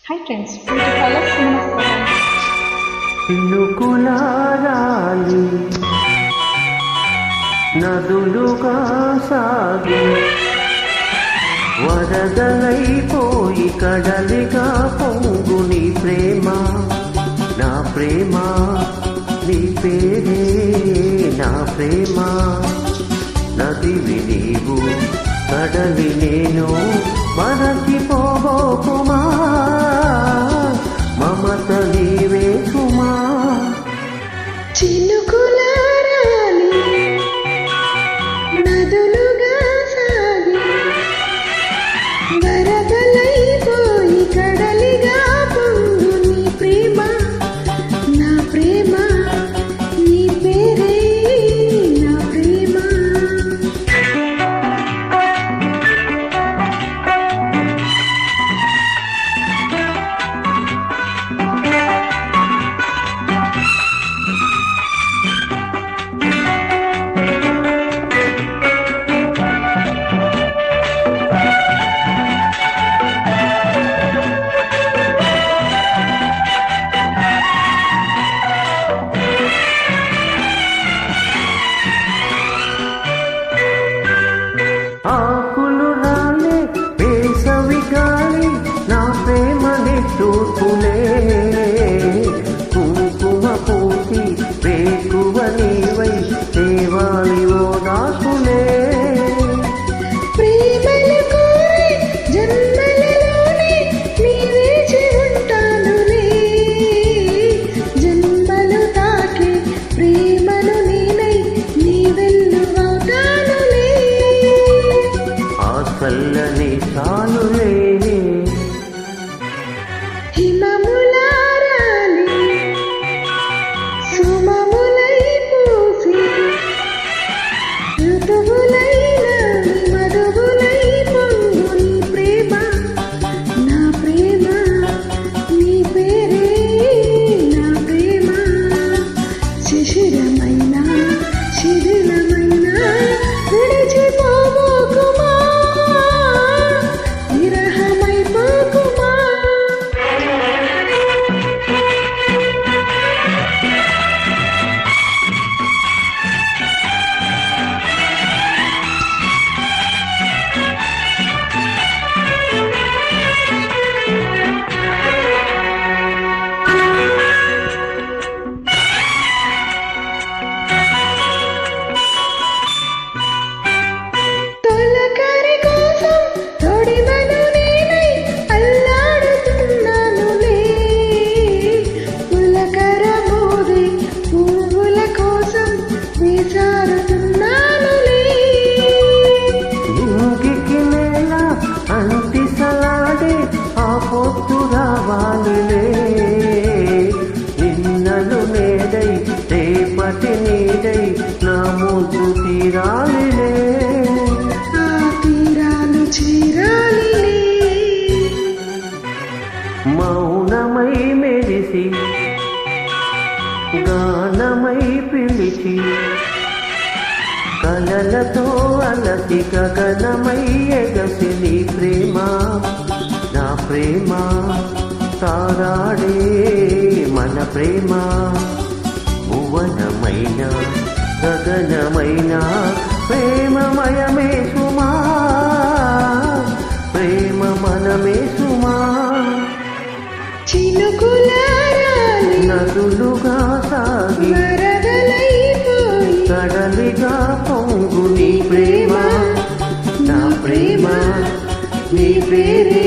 Hi friends, beautiful cinema. చినుకులారాలి నదులుగా సాగి వరదలైపోయి కడలిగా పొంగు నీ ప్రేమ నా ప్రేమ నీ పేరే నా ప్రేమ నదివి నీవు కడలి నేను మరచిపోబోకుమా మమత నీవే కుమా చినుకులారాలి నదులుగా సాగి వరదలైపోయి కడలిగా పొంగు నీ ప్రేమ నా ప్రేమ నీ పేరే నా ప్రేమ. ఆకులు రాలే వేసవి గాలి నా ప్రేమని చూపులే కుంకుమ పూసి వేకువ నీవై దేవాలి ఓ దాసులే ప్రేమలు కోరి జన్మలలోనే నీ వేచి ఉంటానులే జన్మలు తాకి ప్రేమను నేనై నీ వెల్లువవుతానులే ఆ చల్లని చాలులే హిమములారాలి సుమములై పూసి ఋతువులైన మధువులై పొంగు నీ ప్రేమ నా ప్రేమ నీ పేరే నా ప్రేమ శిశిరమైన శిథిలమైన విడిచిపోబోకుమా విరహమైపోకుమా. తొలకరి కోసం తొడిమను నేనై అల్లాడుతున్నానులే పులకర మోదే పువ్వుల కోసం వేసారుతున్నానులే ఇంగికి నేల అంటిసలాడే ఆ పొత్తు రావాలిలే నిన్నలు నేడై రేపటి నీడై నా ముద్దు తీరాలిలే ఆ తీరాలు చీరాలిలే మౌనమై మెరిసి గానమై పిలిచి కలలతో అలసి గగనమై ఎగసి నీ ప్రేమ నా ప్రేమ తారాడే మన ప్రేమ భువనమైన గగనమైన ప్రేమమయమే సుమా ప్రేమ మనమే సుమా చినుకులారాలి నదులుగా సాగి వరదలైపోయి కడలిగా పొంగు నీ ప్రేమ నా ప్రేమ నీ పేరే